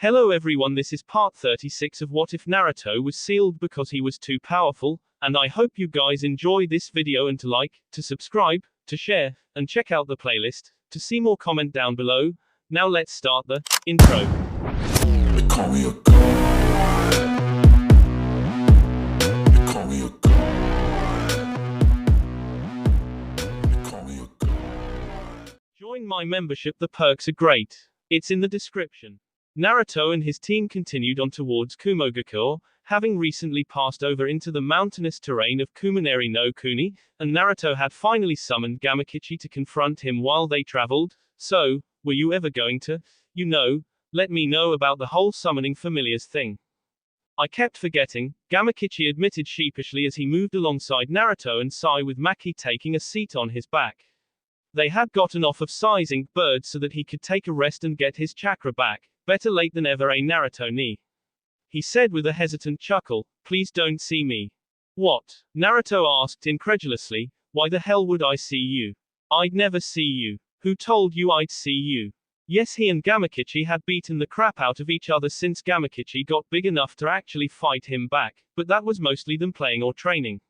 Hello everyone, this is part 36 of What If Naruto Was Sealed Because He Was Too Powerful, and I hope you guys enjoy this video and to like, to subscribe, to share, and check out the playlist, to see more comment down below. Now let's start the intro. They call me a god. They call me a god. They call me a god. Join my membership, the perks are great. It's in the description. Naruto and his team continued on towards Kumogakure, having recently passed over into the mountainous terrain of Kumoneri no Kuni, and Naruto had finally summoned Gamakichi to confront him while they traveled. So, were you ever going to, let me know about the whole summoning familiars thing? I kept forgetting, Gamakichi admitted sheepishly as he moved alongside Naruto and Sai with Maki taking a seat on his back. They had gotten off of Sai's ink bird so that he could take a rest and get his chakra back. Better late than ever, Naruto ni. He said with a hesitant chuckle, please don't see me. What? Naruto asked incredulously, why the hell would I see you? I'd never see you. Who told you I'd see you? Yes, he and Gamakichi had beaten the crap out of each other since Gamakichi got big enough to actually fight him back, but that was mostly them playing or training.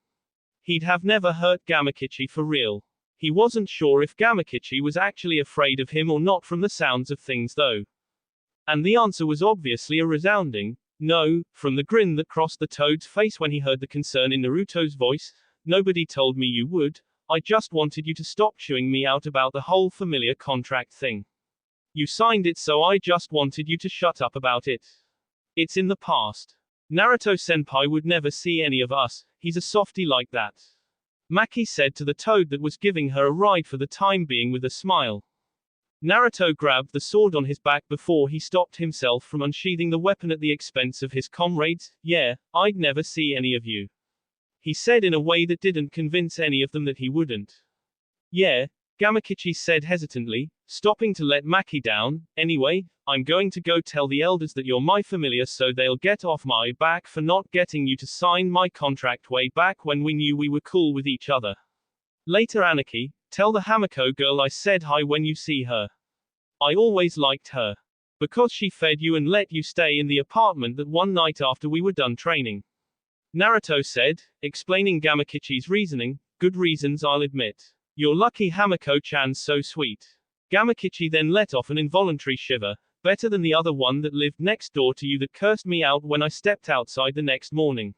He'd have never hurt Gamakichi for real. He wasn't sure if Gamakichi was actually afraid of him or not from the sounds of things though. And the answer was obviously a resounding no, from the grin that crossed the Toad's face when he heard the concern in Naruto's voice. Nobody told me you would. I just wanted you to stop chewing me out about the whole familiar contract thing. You signed it, so I just wanted you to shut up about it. It's in the past. Naruto-senpai would never see any of us, he's a softie like that. Maki said to the Toad that was giving her a ride for the time being with a smile. Naruto grabbed the sword on his back before he stopped himself from unsheathing the weapon at the expense of his comrades. Yeah, I'd never see any of you. He said in a way that didn't convince any of them that he wouldn't. Yeah, Gamakichi said hesitantly, stopping to let Maki down. Anyway, I'm going to go tell the elders that you're my familiar so they'll get off my back for not getting you to sign my contract way back when we knew we were cool with each other. Later, Anarchy, tell the Hamako girl I said hi when you see her. I always liked her. Because she fed you and let you stay in the apartment that one night after we were done training. Naruto said, explaining Gamakichi's reasoning. Good reasons, I'll admit. You're lucky Hamako-chan's so sweet. Gamakichi then let off an involuntary shiver. Better than the other one that lived next door to you that cursed me out when I stepped outside the next morning.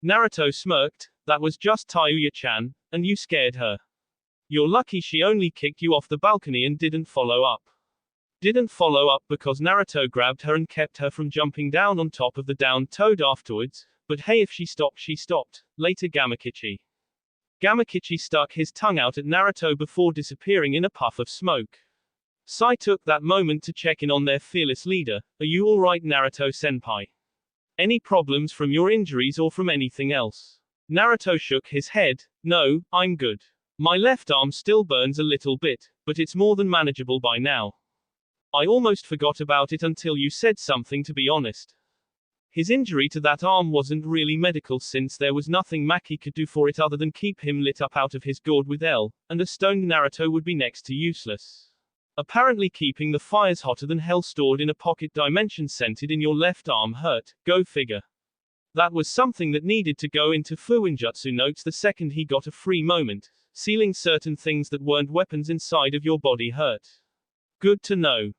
Naruto smirked. That was just Tayuya-chan, and you scared her. You're lucky she only kicked you off the balcony and didn't follow up. Didn't follow up because Naruto grabbed her and kept her from jumping down on top of the downed Toad afterwards, but hey, if she stopped, she stopped. Later, Gamakichi. Gamakichi stuck his tongue out at Naruto before disappearing in a puff of smoke. Sai took that moment to check in on their fearless leader. Are you alright, Naruto-senpai? Any problems from your injuries or from anything else? Naruto shook his head. No, I'm good. My left arm still burns a little bit, but it's more than manageable by now. I almost forgot about it until you said something, to be honest. His injury to that arm wasn't really medical since there was nothing Maki could do for it other than keep him lit up out of his gourd with L, and a stoned Naruto would be next to useless. Apparently keeping the fires hotter than hell stored in a pocket dimension scented in your left arm hurt, go figure. That was something that needed to go into Fuinjutsu notes the second he got a free moment. Sealing certain things that weren't weapons inside of your body hurt. Good to know.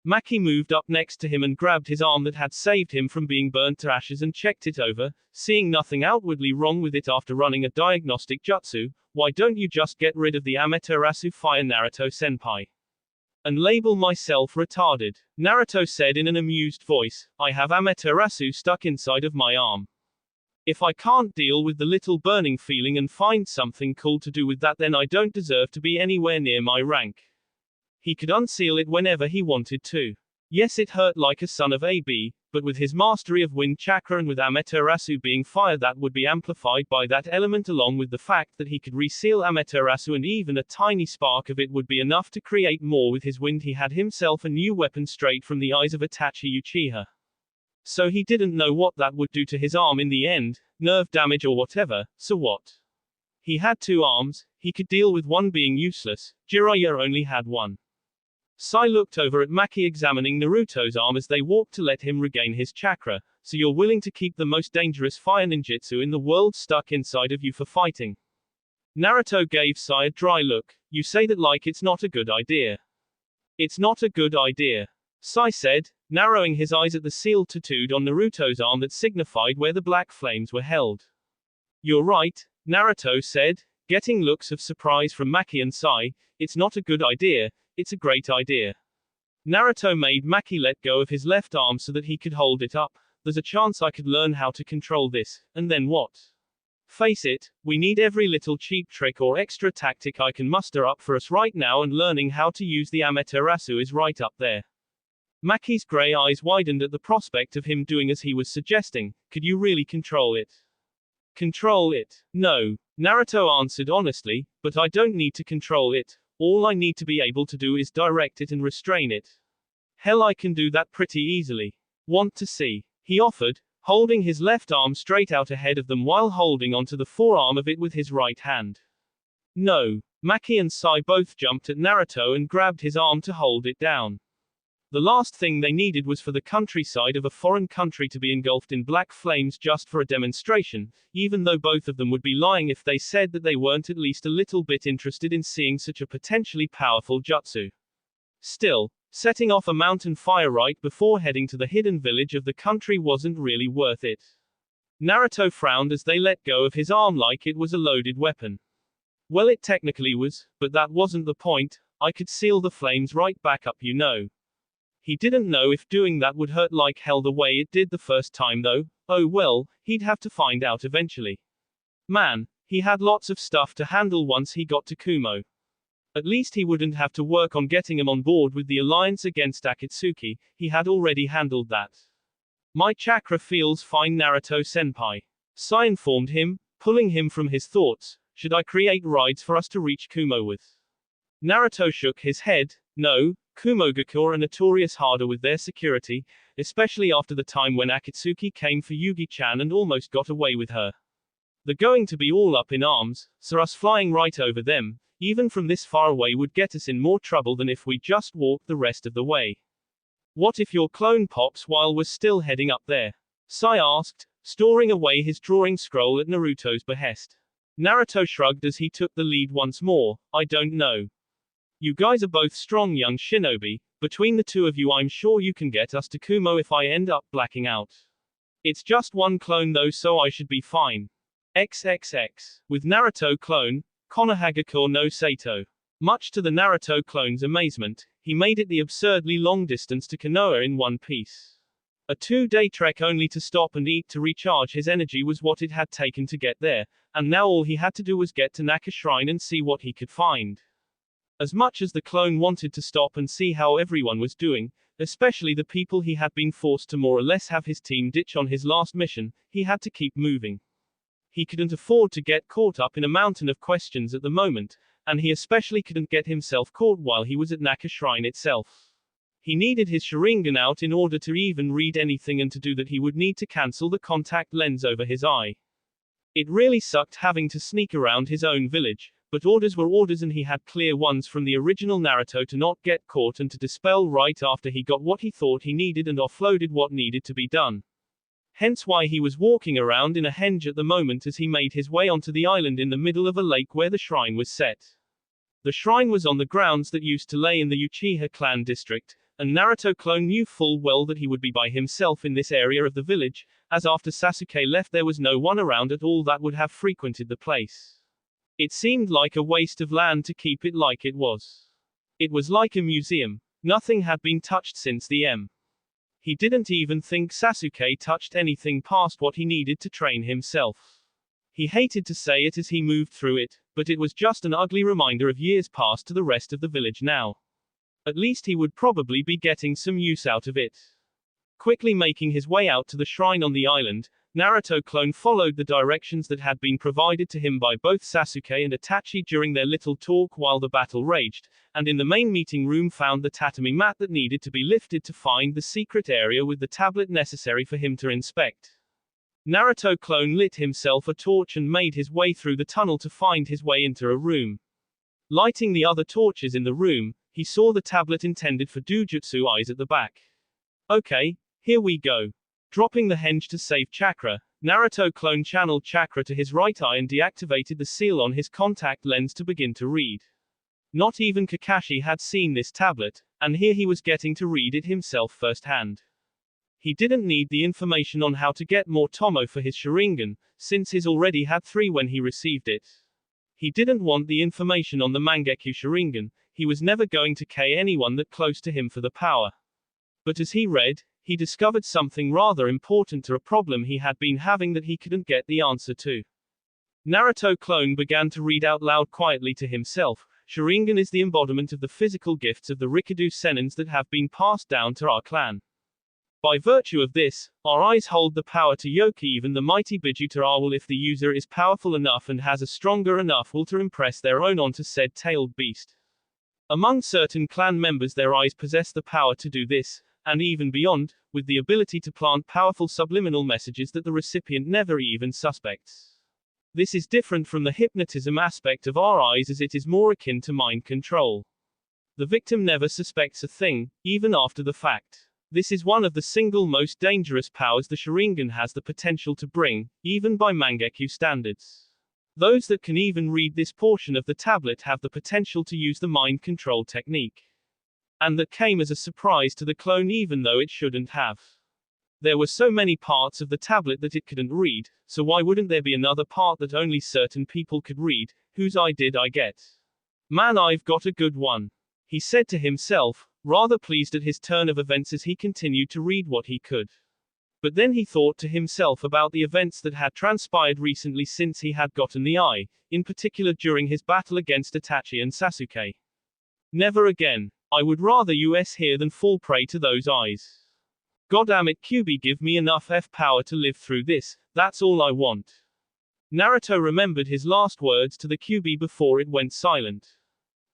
Maki moved up next to him and grabbed his arm that had saved him from being burnt to ashes and checked it over, seeing nothing outwardly wrong with it after running a diagnostic jutsu. Why don't you just get rid of the Amaterasu fire, Naruto-senpai? And label myself retarded? Naruto said in an amused voice, I have Amaterasu stuck inside of my arm. If I can't deal with the little burning feeling and find something cool to do with that, then I don't deserve to be anywhere near my rank. He could unseal it whenever he wanted to. Yes, it hurt like a son of AB, but with his mastery of wind chakra and with Amaterasu being fire, that would be amplified by that element, along with the fact that he could reseal Amaterasu, and even a tiny spark of it would be enough to create more with his wind. He had himself a new weapon straight from the eyes of Itachi Uchiha. So he didn't know what that would do to his arm in the end, nerve damage or whatever, so what? He had two arms, he could deal with one being useless. Jiraiya only had one. Sai looked over at Maki examining Naruto's arm as they walked to let him regain his chakra. So you're willing to keep the most dangerous fire ninjutsu in the world stuck inside of you for fighting? Naruto gave Sai a dry look. You say that like it's not a good idea. It's not a good idea, Sai said, narrowing his eyes at the seal tattooed on Naruto's arm that signified where the black flames were held. You're right, Naruto said, getting looks of surprise from Maki and Sai. It's not a good idea, it's a great idea. Naruto made Maki let go of his left arm so that he could hold it up. There's a chance I could learn how to control this, and then what? Face it, we need every little cheap trick or extra tactic I can muster up for us right now, and learning how to use the Amaterasu is right up there. Maki's grey eyes widened at the prospect of him doing as he was suggesting. Could you really control it? Control it? No, Naruto answered honestly, but I don't need to control it. All I need to be able to do is direct it and restrain it. Hell, I can do that pretty easily. Want to see? He offered, holding his left arm straight out ahead of them while holding onto the forearm of it with his right hand. No. Maki and Sai both jumped at Naruto and grabbed his arm to hold it down. The last thing they needed was for the countryside of a foreign country to be engulfed in black flames just for a demonstration, even though both of them would be lying if they said that they weren't at least a little bit interested in seeing such a potentially powerful jutsu. Still, setting off a mountain fire right before heading to the hidden village of the country wasn't really worth it. Naruto frowned as they let go of his arm like it was a loaded weapon. Well, it technically was, but that wasn't the point. I could seal the flames right back up, you know. He didn't know if doing that would hurt like hell the way it did the first time though. Oh well, he'd have to find out eventually. Man, he had lots of stuff to handle once he got to Kumo. At least he wouldn't have to work on getting him on board with the alliance against Akatsuki. He had already handled that. My chakra feels fine, Naruto-senpai. Sai informed him, pulling him from his thoughts. Should I create rides for us to reach Kumo with? Naruto shook his head. No, Kumogakure are notorious harder with their security, especially after the time when Akatsuki came for Yugi-chan and almost got away with her. They're going to be all up in arms, so us flying right over them, even from this far away, would get us in more trouble than if we just walked the rest of the way. What if your clone pops while we're still heading up there? Sai asked, storing away his drawing scroll at Naruto's behest. Naruto shrugged as he took the lead once more. I don't know. You guys are both strong young shinobi. Between the two of you, I'm sure you can get us to Kumo if I end up blacking out. It's just one clone though, so I should be fine. XXX. With Naruto clone, Konohagakure no Sato. Much to the Naruto clone's amazement, he made it the absurdly long distance to Konoha in one piece. A 2-day trek only to stop and eat to recharge his energy was what it had taken to get there, and now all he had to do was get to Naka Shrine and see what he could find. As much as the clone wanted to stop and see how everyone was doing, especially the people he had been forced to more or less have his team ditch on his last mission, he had to keep moving. He couldn't afford to get caught up in a mountain of questions at the moment, and he especially couldn't get himself caught while he was at Naka Shrine itself. He needed his Sharingan out in order to even read anything, and to do that he would need to cancel the contact lens over his eye. It really sucked having to sneak around his own village, but orders were orders, and he had clear ones from the original Naruto to not get caught and to dispel right after he got what he thought he needed and offloaded what needed to be done. Hence why he was walking around in a henge at the moment as he made his way onto the island in the middle of a lake where the shrine was set. The shrine was on the grounds that used to lay in the Uchiha clan district, and Naruto clone knew full well that he would be by himself in this area of the village, as after Sasuke left there was no one around at all that would have frequented the place. It seemed like a waste of land to keep it like it was. It was like a museum. Nothing had been touched since the M. He didn't even think Sasuke touched anything past what he needed to train himself. He hated to say it as he moved through it, but it was just an ugly reminder of years past to the rest of the village now. At least he would probably be getting some use out of it. Quickly making his way out to the shrine on the island, Naruto clone followed the directions that had been provided to him by both Sasuke and Itachi during their little talk while the battle raged, and in the main meeting room found the tatami mat that needed to be lifted to find the secret area with the tablet necessary for him to inspect. Naruto clone lit himself a torch and made his way through the tunnel to find his way into a room. Lighting the other torches in the room, He saw the tablet intended for Dujutsu eyes at the back. Okay, here we go. Dropping the henge to save chakra, Naruto clone channeled chakra to his right eye and deactivated the seal on his contact lens to begin to read. Not even Kakashi had seen this tablet, and here he was getting to read it himself firsthand. He didn't need the information on how to get more tomo for his Sharingan, since his already had 3 when he received it. He didn't want the information on the Mangekyou Sharingan, he was never going to K anyone that close to him for the power. But as he read, he discovered something rather important to a problem he had been having that he couldn't get the answer to. Naruto clone began to read out loud quietly to himself, Sharingan is the embodiment of the physical gifts of the Rikudo Senins that have been passed down to our clan. By virtue of this, our eyes hold the power to yoke even the mighty Bijuta will if the user is powerful enough and has a stronger enough will to impress their own onto said tailed beast. Among certain clan members their eyes possess the power to do this, and even beyond, with the ability to plant powerful subliminal messages that the recipient never even suspects. This is different from the hypnotism aspect of our eyes as it is more akin to mind control. The victim never suspects a thing, even after the fact. This is one of the single most dangerous powers the Sharingan has the potential to bring, even by Mangekyou standards. Those that can even read this portion of the tablet have the potential to use the mind control technique. And that came as a surprise to the clone even though it shouldn't have. There were so many parts of the tablet that it couldn't read, so why wouldn't there be another part that only certain people could read, whose eye did I get? Man, I've got a good one. He said to himself, rather pleased at his turn of events as he continued to read what he could. But then he thought to himself about the events that had transpired recently since he had gotten the eye, in particular during his battle against Itachi and Sasuke. Never again. I would rather US here than fall prey to those eyes. Goddamn it, Kyuubi, give me enough F power to live through this, that's all I want. Naruto remembered his last words to the Kyuubi before it went silent.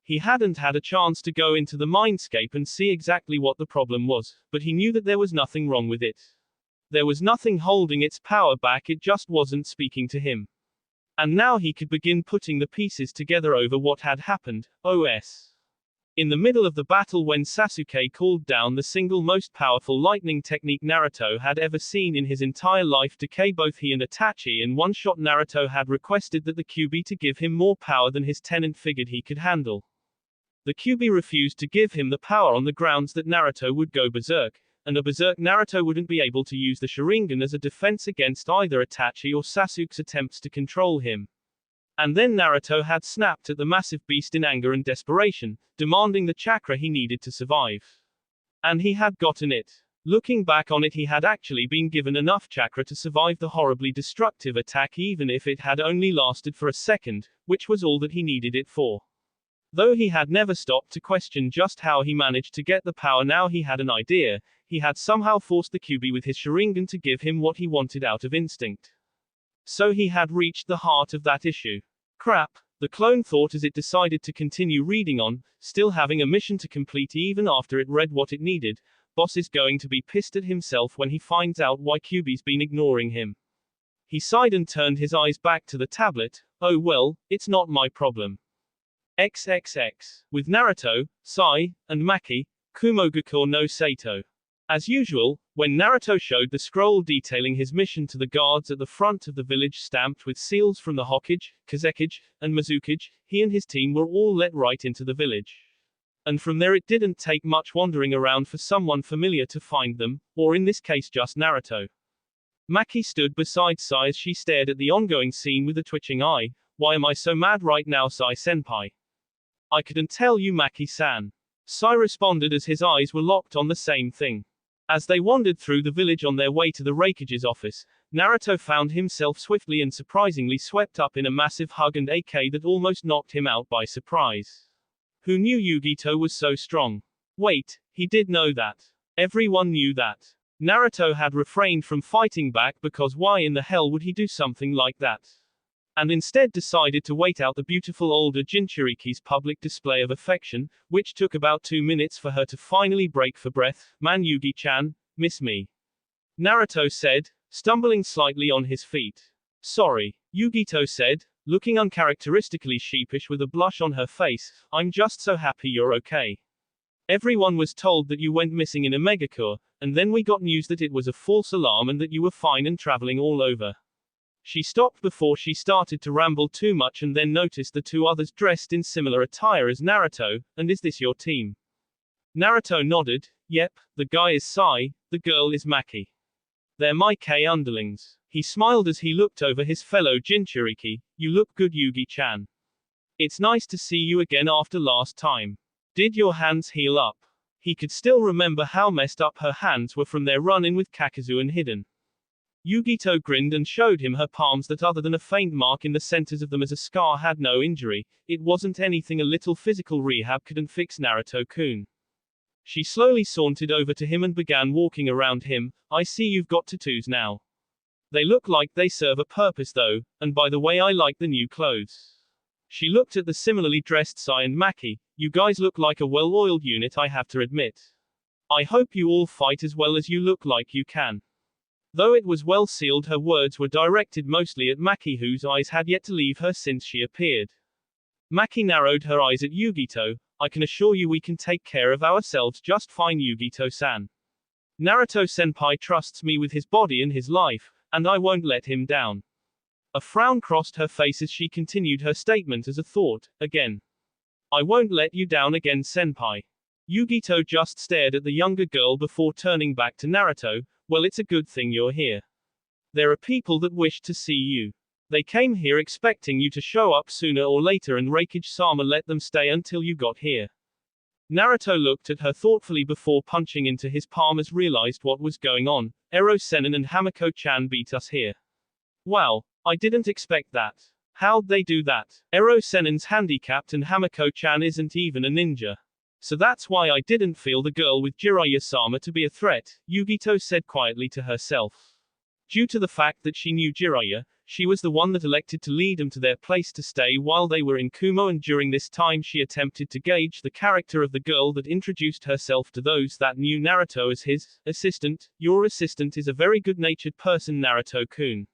He hadn't had a chance to go into the mindscape and see exactly what the problem was, but he knew that there was nothing wrong with it. There was nothing holding its power back, it just wasn't speaking to him. And now he could begin putting the pieces together over what had happened. OS. In the middle of the battle when Sasuke called down the single most powerful lightning technique Naruto had ever seen in his entire life to K both he and Itachi in one shot, Naruto had requested that the Kyuubi to give him more power than his tenant figured he could handle. The Kyuubi refused to give him the power on the grounds that Naruto would go berserk, and a berserk Naruto wouldn't be able to use the Sharingan as a defense against either Itachi or Sasuke's attempts to control him. And then Naruto had snapped at the massive beast in anger and desperation, demanding the chakra he needed to survive. And he had gotten it. Looking back on it, he had actually been given enough chakra to survive the horribly destructive attack even if it had only lasted for a second, which was all that he needed it for. Though he had never stopped to question just how he managed to get the power, now he had an idea. He had somehow forced the Kyuubi with his Sharingan to give him what he wanted out of instinct. So he had reached the heart of that issue. Crap, the clone thought as it decided to continue reading on, still having a mission to complete even after it read what it needed. Boss is going to be pissed at himself when he finds out why Kyuubi's been ignoring him. He sighed and turned his eyes back to the tablet. Oh well, it's not my problem. XXX. With Naruto, Sai, and Maki, Kumogaku no Sato. As usual, when Naruto showed the scroll detailing his mission to the guards at the front of the village stamped with seals from the Hokage, Kazekage, and Mizukage, he and his team were all let right into the village. And from there it didn't take much wandering around for someone familiar to find them, or in this case just Naruto. Maki stood beside Sai as she stared at the ongoing scene with a twitching eye. Why am I so mad right now, Sai-senpai? I couldn't tell you, Maki-san. Sai responded as his eyes were locked on the same thing. As they wandered through the village on their way to the Raikage's office, Naruto found himself swiftly and surprisingly swept up in a massive hug and AK that almost knocked him out by surprise. Who knew Yugito was so strong? Wait, he did know that. Everyone knew that. Naruto had refrained from fighting back because why in the hell would he do something like that? And instead decided to wait out the beautiful older Jinchuriki's public display of affection, which took about 2 minutes for her to finally break for breath. Man, Yugi-chan, miss me? Naruto said, stumbling slightly on his feet. Sorry, Yugito said, looking uncharacteristically sheepish with a blush on her face, I'm just so happy you're okay. Everyone was told that you went missing in a megacure, and then we got news that it was a false alarm and that you were fine and traveling all over. She stopped before she started to ramble too much and then noticed the two others dressed in similar attire as Naruto, and is this your team? Naruto nodded, yep, the guy is Sai, the girl is Maki. They're my K underlings. He smiled as he looked over his fellow Jinchuriki. You look good, Yugi-chan. It's nice to see you again after last time. Did your hands heal up? He could still remember how messed up her hands were from their run-in with Kakazu and Hidden. Yugito grinned and showed him her palms that other than a faint mark in the centers of them as a scar had no injury. It wasn't anything a little physical rehab couldn't fix, Naruto-kun. She slowly sauntered over to him and began walking around him. I see you've got tattoos now. They look like they serve a purpose though, and by the way I like the new clothes. She looked at the similarly dressed Sai and Maki. You guys look like a well-oiled unit, I have to admit. I hope you all fight as well as you look like you can. Though it was well sealed, her words were directed mostly at Maki, whose eyes had yet to leave her since she appeared. Maki narrowed her eyes at Yugito. I can assure you we can take care of ourselves just fine, Yugito-san. Naruto-senpai trusts me with his body and his life, and I won't let him down. A frown crossed her face as she continued her statement as a thought, again. I won't let you down again, senpai. Yugito just stared at the younger girl before turning back to Naruto. Well, it's a good thing you're here. There are people that wish to see you. They came here expecting you to show up sooner or later, and Raikage-sama let them stay until you got here. Naruto looked at her thoughtfully before punching into his palm as realized what was going on. Ero-sennin and Hamako-chan beat us here. Wow, I didn't expect that. How'd they do that? Ero-sennin's handicapped and Hamako-chan isn't even a ninja. So that's why I didn't feel the girl with Jiraiya-sama to be a threat, Yugito said quietly to herself. Due to the fact that she knew Jiraiya, she was the one that elected to lead them to their place to stay while they were in Kumo, and during this time she attempted to gauge the character of the girl that introduced herself to those that knew Naruto as his assistant. Your assistant is a very good-natured person, Naruto-kun.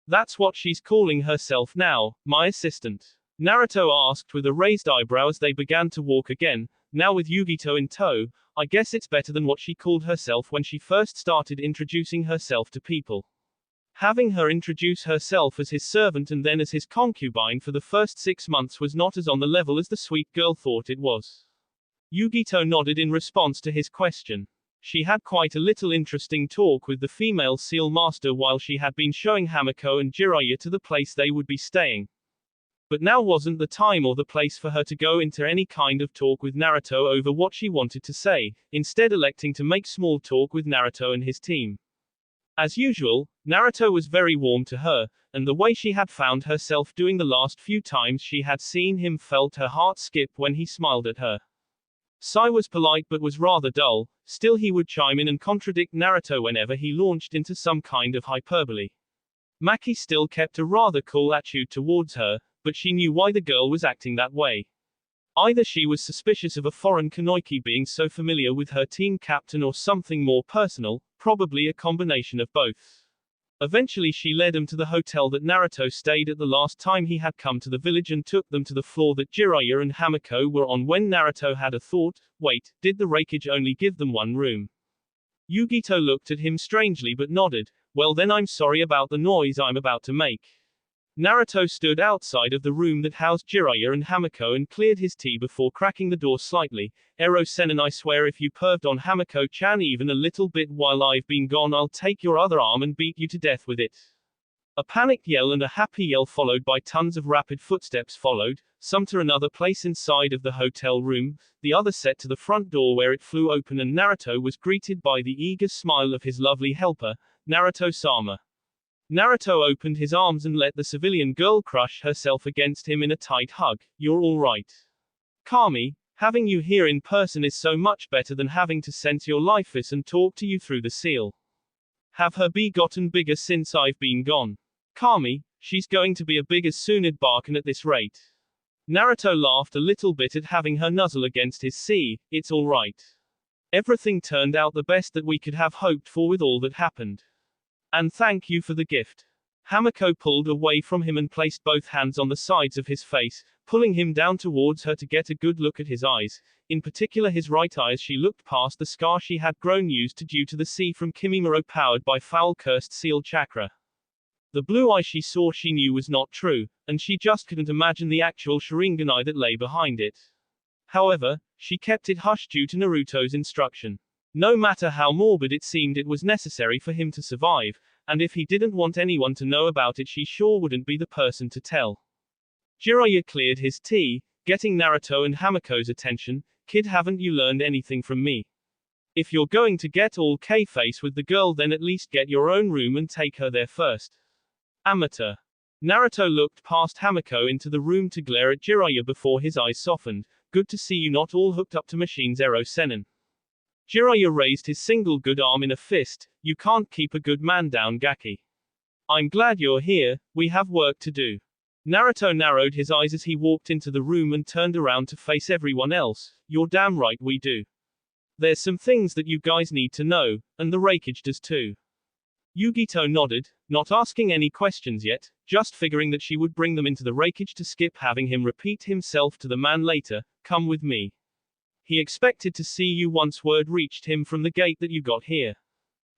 That's what she's calling herself now, my assistant. Naruto asked with a raised eyebrow as they began to walk again, now with Yugito in tow. I guess it's better than what she called herself when she first started introducing herself to people. Having her introduce herself as his servant and then as his concubine for the first 6 months was not as on the level as the sweet girl thought it was. Yugito nodded in response to his question. She had quite a little interesting talk with the female seal master while she had been showing Hamako and Jiraiya to the place they would be staying. But now wasn't the time or the place for her to go into any kind of talk with Naruto over what she wanted to say, instead electing to make small talk with Naruto and his team. As usual, Naruto was very warm to her, and the way she had found herself doing the last few times she had seen him felt her heart skip when he smiled at her. Sai was polite but was rather dull, still he would chime in and contradict Naruto whenever he launched into some kind of hyperbole. Maki still kept a rather cool attitude towards her, but she knew why the girl was acting that way. Either she was suspicious of a foreign Kunoichi being so familiar with her team captain or something more personal, probably a combination of both. Eventually she led them to the hotel that Naruto stayed at the last time he had come to the village and took them to the floor that Jiraiya and Hamako were on when Naruto had a thought. Wait, did the Raikage only give them one room? Yugito looked at him strangely but nodded. Well then I'm sorry about the noise I'm about to make. Naruto stood outside of the room that housed Jiraiya and Hamako and cleared his tea before cracking the door slightly. Ero-sennin, I swear if you perved on Hamako-chan even a little bit while I've been gone, I'll take your other arm and beat you to death with it. A panicked yell and a happy yell followed by tons of rapid footsteps followed, some to another place inside of the hotel room, the other set to the front door where it flew open and Naruto was greeted by the eager smile of his lovely helper, Naruto-sama. Naruto opened his arms and let the civilian girl crush herself against him in a tight hug. You're all right. Kami, having you here in person is so much better than having to sense your lifeis and talk to you through the seal. Have her be gotten bigger since I've been gone. Kami, she's going to be a big as soon as barking at this rate. Naruto laughed a little bit at having her nuzzle against his sea. It's all right. Everything turned out the best that we could have hoped for with all that happened. And thank you for the gift. Hamiko pulled away from him and placed both hands on the sides of his face, pulling him down towards her to get a good look at his eyes, in particular his right eye as she looked past the scar she had grown used to due to the sea from Kimimaro powered by foul-cursed seal chakra. The blue eye she saw she knew was not true, and she just couldn't imagine the actual Sharingan eye that lay behind it. However, she kept it hushed due to Naruto's instruction. No matter how morbid it seemed, it was necessary for him to survive, and if he didn't want anyone to know about it, she sure wouldn't be the person to tell. Jiraiya cleared his tea, getting Naruto and Hamiko's attention. Kid, haven't you learned anything from me? If you're going to get all K-face with the girl, then at least get your own room and take her there first. Amateur. Naruto looked past Hamiko into the room to glare at Jiraiya before his eyes softened. Good to see you not all hooked up to machines, Ero Sennin. Jiraiya raised his single good arm in a fist. You can't keep a good man down, Gaki. I'm glad you're here, we have work to do. Naruto narrowed his eyes as he walked into the room and turned around to face everyone else. You're damn right we do. There's some things that you guys need to know, and the Reikage does too. Yugito nodded, not asking any questions yet, just figuring that she would bring them into the Reikage to skip having him repeat himself to the man later. Come with me. He expected to see you once word reached him from the gate that you got here.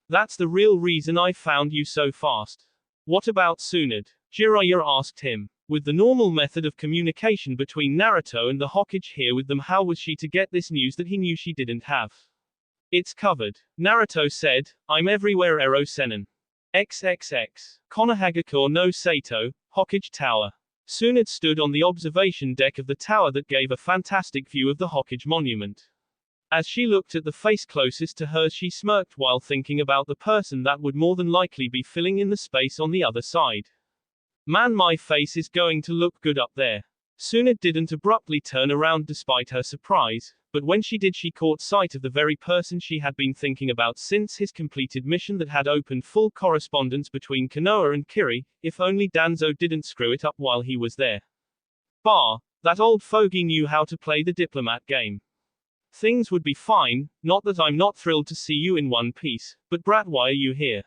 That's the real reason I found you so fast. What about Tsunade? Jiraiya asked him. With the normal method of communication between Naruto and the Hokage here with them, how was she to get this news that he knew she didn't have? It's covered. Naruto said, I'm everywhere, Ero Sennin. XXX. Konohagakure no Sato, Hokage Tower. Tsunade stood on the observation deck of the tower that gave a fantastic view of the Hokage monument. As she looked at the face closest to hers, she smirked while thinking about the person that would more than likely be filling in the space on the other side. Man, my face is going to look good up there. Tsunade didn't abruptly turn around despite her surprise, but when she did, she caught sight of the very person she had been thinking about since his completed mission that had opened full correspondence between Konoha and Kiri. If only Danzo didn't screw it up while he was there. Bah, that old fogey knew how to play the diplomat game. Things would be fine, not that I'm not thrilled to see you in one piece, but brat, why are you here?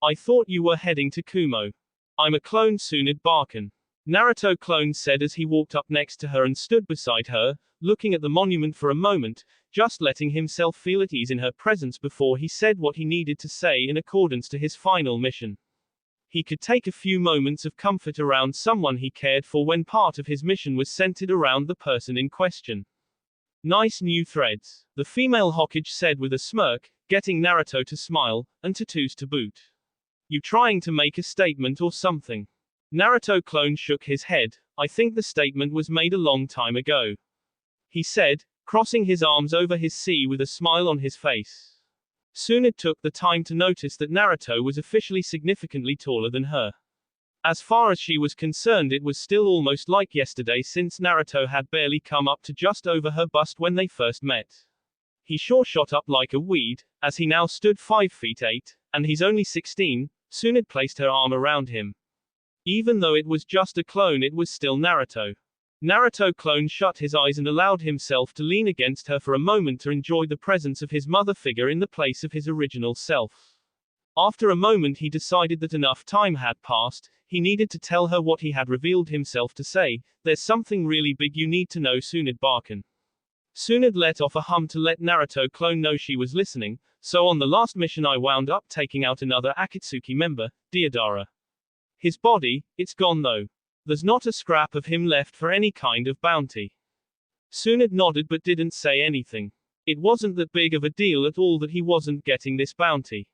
I thought you were heading to Kumo. I'm a clone, Tsunade Barkin. Naruto clone said as he walked up next to her and stood beside her, looking at the monument for a moment, just letting himself feel at ease in her presence before he said what he needed to say in accordance to his final mission. He could take a few moments of comfort around someone he cared for when part of his mission was centered around the person in question. Nice new threads, the female Hokage said with a smirk, getting Naruto to smile, and tattoos to boot. You trying to make a statement or something? Naruto clone shook his head. I think the statement was made a long time ago. He said, crossing his arms over his sea with a smile on his face. Tsunade took the time to notice that Naruto was officially significantly taller than her. As far as she was concerned, it was still almost like yesterday since Naruto had barely come up to just over her bust when they first met. He sure shot up like a weed, as he now stood 5 feet 8, and he's only 16. Tsunade placed her arm around him. Even though it was just a clone, it was still Naruto. Naruto clone shut his eyes and allowed himself to lean against her for a moment to enjoy the presence of his mother figure in the place of his original self. After a moment he decided that enough time had passed, he needed to tell her what he had revealed himself to say. There's something really big you need to know, Tsunade Barkin. Tsunade let off a hum to let Naruto clone know she was listening. So on the last mission I wound up taking out another Akatsuki member, Deodara. His body, it's gone though. There's not a scrap of him left for any kind of bounty. Tsunade nodded but didn't say anything. It wasn't that big of a deal at all that he wasn't getting this bounty.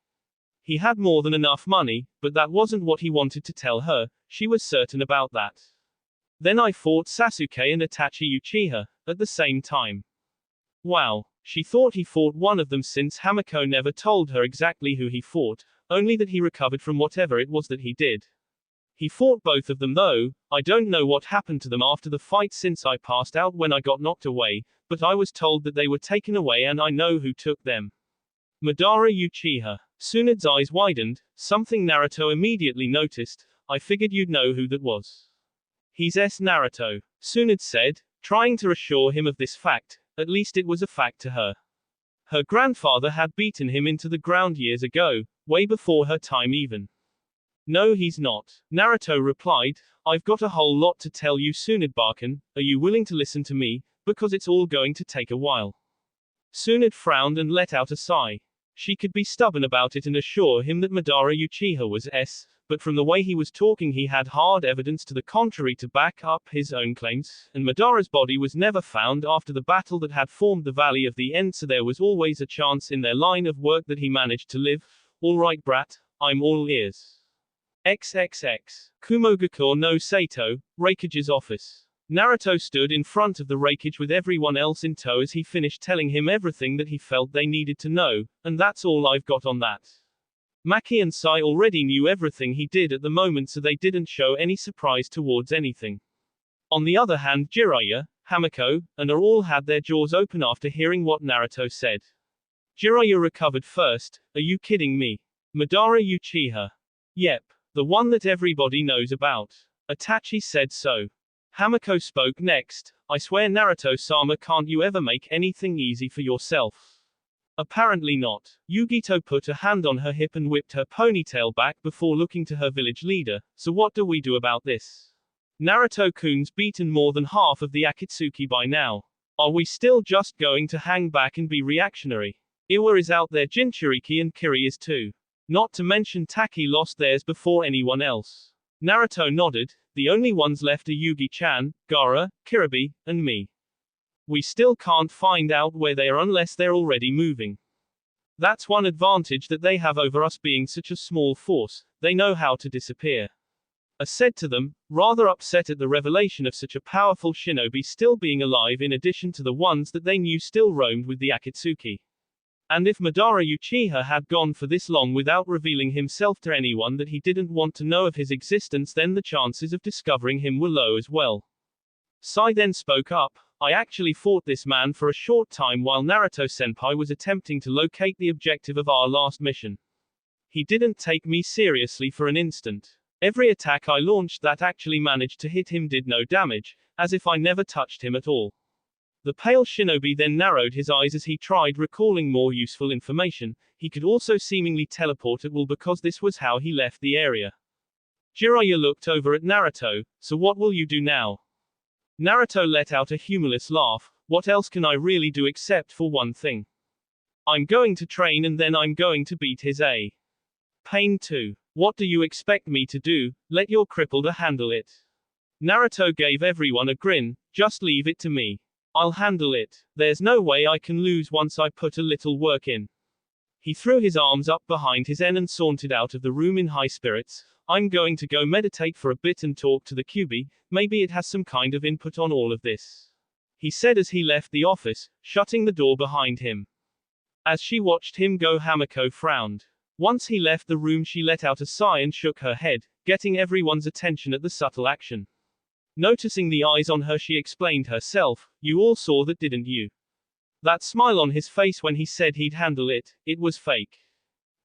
He had more than enough money, but that wasn't what he wanted to tell her. She was certain about that. Then I fought Sasuke and Itachi Uchiha, at the same time. Wow. She thought he fought one of them since Hamiko never told her exactly who he fought, only that he recovered from whatever it was that he did. He fought both of them though. I don't know what happened to them after the fight since I passed out when I got knocked away, but I was told that they were taken away and I know who took them. Madara Uchiha. Tsunade's eyes widened, something Naruto immediately noticed. I figured you'd know who that was. He's Naruto. Tsunade said, trying to assure him of this fact. At least it was a fact to her. Her grandfather had beaten him into the ground years ago, way before her time even. No, he's not. Naruto replied, I've got a whole lot to tell you Tsunade-Baken, are you willing to listen to me, because it's all going to take a while. Tsunade frowned and let out a sigh. She could be stubborn about it and assure him that Madara Uchiha was but from the way he was talking he had hard evidence to the contrary to back up his own claims, and Madara's body was never found after the battle that had formed the Valley of the End, so there was always a chance in their line of work that he managed to live. All right brat, I'm all ears. XXX. Kumogakure no Sato, Raikage's office. Naruto stood in front of the Raikage with everyone else in tow as he finished telling him everything that he felt they needed to know, and that's all I've got on that. Maki and Sai already knew everything he did at the moment, so they didn't show any surprise towards anything. On the other hand, Jiraiya, Hamiko, and all had their jaws open after hearing what Naruto said. Jiraiya recovered first. Are you kidding me? Madara Uchiha. Yep. The one that everybody knows about. Itachi said so. Hamiko spoke next. I swear Naruto-sama, can't you ever make anything easy for yourself? Apparently not. Yugito put a hand on her hip and whipped her ponytail back before looking to her village leader. So what do we do about this? Naruto-kun's beaten more than half of the Akatsuki by now. Are we still just going to hang back and be reactionary? Iwa is out there, Jinchuriki and Kiri is too. Not to mention Taki lost theirs before anyone else. Naruto nodded. The only ones left are Yugi-chan, Gaara, Kiribi, and me. We still can't find out where they are unless they're already moving. That's one advantage that they have over us being such a small force, they know how to disappear. I said to them, rather upset at the revelation of such a powerful shinobi still being alive in addition to the ones that they knew still roamed with the Akatsuki. And if Madara Uchiha had gone for this long without revealing himself to anyone that he didn't want to know of his existence, then the chances of discovering him were low as well. Sai then spoke up. I actually fought this man for a short time while Naruto-senpai was attempting to locate the objective of our last mission. He didn't take me seriously for an instant. Every attack I launched that actually managed to hit him did no damage, as if I never touched him at all. The pale shinobi then narrowed his eyes as he tried recalling more useful information. He could also seemingly teleport at will because this was how he left the area. Jiraiya looked over at Naruto. So what will you do now? Naruto let out a humorless laugh. What else can I really do except for one thing? I'm going to train and then I'm going to beat his pain too. What do you expect me to do? Let your crippled handle it. Naruto gave everyone a grin. Just leave it to me. I'll handle it. There's no way I can lose once I put a little work in. He threw his arms up behind his and sauntered out of the room in high spirits. I'm going to go meditate for a bit and talk to the Kyuubi, maybe it has some kind of input on all of this. He said as he left the office, shutting the door behind him. As she watched him go, Hamiko frowned. Once he left the room, she let out a sigh and shook her head, getting everyone's attention at the subtle action. Noticing the eyes on her, she explained herself. You all saw that, didn't you? That smile on his face when he said he'd handle it, it was fake.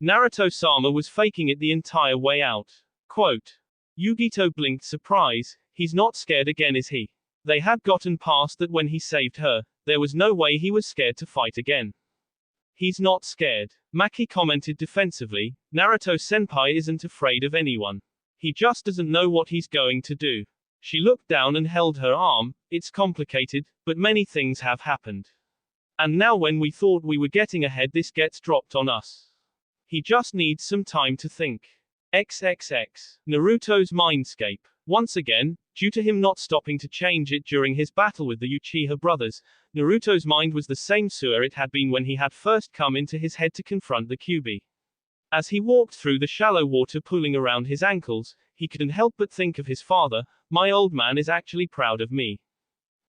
Naruto-sama was faking it the entire way out. Quote. Yugito blinked surprise. He's not scared again, is he? They had gotten past that when he saved her. There was no way he was scared to fight again. He's not scared. Maki commented defensively. Naruto-senpai isn't afraid of anyone. He just doesn't know what he's going to do. She looked down and held her arm. It's complicated, but many things have happened. And now when we thought we were getting ahead, this gets dropped on us. He just needs some time to think. XXX. Naruto's mindscape. Once again, due to him not stopping to change it during his battle with the Uchiha brothers, Naruto's mind was the same sewer it had been when he had first come into his head to confront the Kyuubi. As he walked through the shallow water pooling around his ankles, he couldn't help but think of his father. My old man is actually proud of me.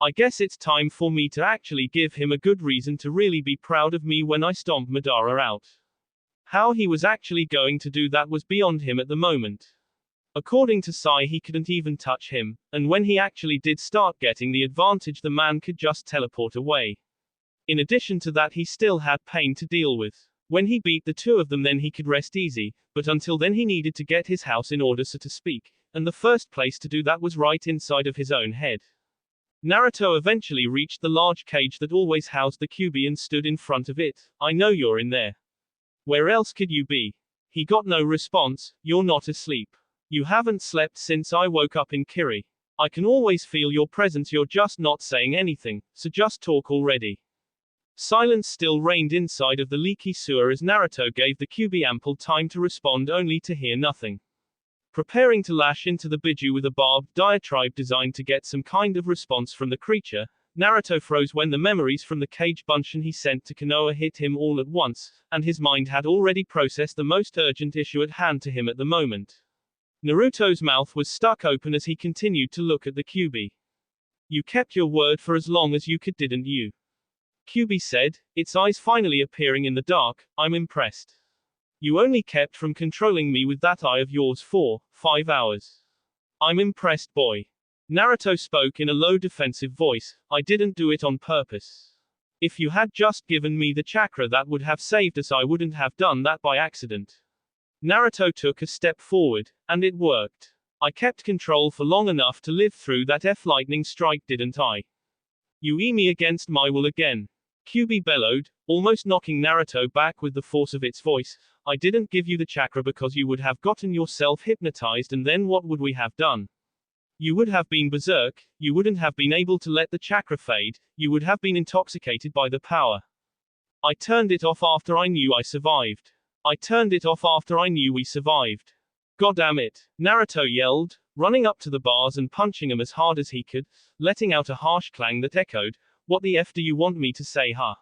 I guess it's time for me to actually give him a good reason to really be proud of me when I stomp Madara out. How he was actually going to do that was beyond him at the moment. According to Sai, he couldn't even touch him, and when he actually did start getting the advantage, the man could just teleport away. In addition to that, he still had pain to deal with. When he beat the two of them, then he could rest easy, but until then he needed to get his house in order, so to speak, and the first place to do that was right inside of his own head. Naruto eventually reached the large cage that always housed the Kyuubi and stood in front of it. I know you're in there. Where else could you be? He got no response. You're not asleep. You haven't slept since I woke up in Kiri. I can always feel your presence, you're just not saying anything, so just talk already. Silence still reigned inside of the leaky sewer as Naruto gave the Kyuubi ample time to respond only to hear nothing. Preparing to lash into the Biju with a barbed diatribe designed to get some kind of response from the creature, Naruto froze when the memories from the cage bunchen he sent to Konoha hit him all at once, and his mind had already processed the most urgent issue at hand to him at the moment. Naruto's mouth was stuck open as he continued to look at the Kyuubi. You kept your word for as long as you could, didn't you? Kyuubi said, its eyes finally appearing in the dark. I'm impressed. You only kept from controlling me with that eye of yours for 5 hours. I'm impressed, boy. Naruto spoke in a low defensive voice. I didn't do it on purpose. If you had just given me the chakra that would have saved us, I wouldn't have done that by accident. Naruto took a step forward, and it worked. I kept control for long enough to live through that lightning strike, didn't I? You eat me against my will again. Kyuubi bellowed, almost knocking Naruto back with the force of its voice. I didn't give you the chakra because you would have gotten yourself hypnotized, and then what would we have done? You would have been berserk, you wouldn't have been able to let the chakra fade, you would have been intoxicated by the power. I turned it off after I knew I survived. I turned it off after I knew we survived. Goddamn it, Naruto yelled, running up to the bars and punching them as hard as he could, letting out a harsh clang that echoed, what the F do you want me to say, huh?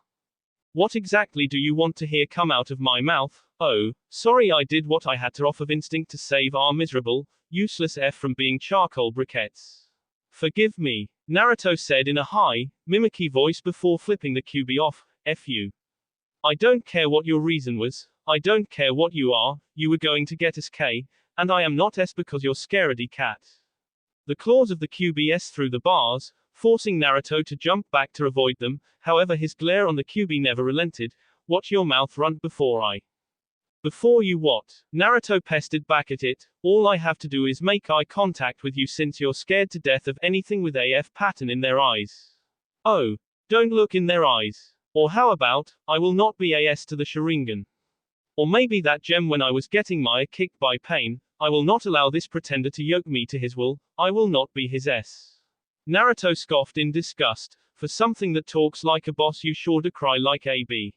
What exactly do you want to hear come out of my mouth? Oh, sorry, I did what I had to off of instinct to save our miserable, useless F from being charcoal briquettes. Forgive me, Naruto said in a high, mimicky voice before flipping the Kyuubi off. F you. I don't care what your reason was, I don't care what you are, you were going to get us K, and I am not S because you're scaredy cat. The claws of the Kyuubi S through the bars, forcing Naruto to jump back to avoid them, however his glare on the Kyuubi never relented. Watch your mouth run before I. Before you what? Naruto pestered back at it. All I have to do is make eye contact with you since you're scared to death of anything with AF pattern in their eyes. Oh. Don't look in their eyes. Or how about, I will not be AS to the Sharingan. Or maybe that gem when I was getting my kicked by pain, I will not allow this pretender to yoke me to his will, I will not be his S. Naruto scoffed in disgust. For something that talks like a boss you sure to cry like a bee.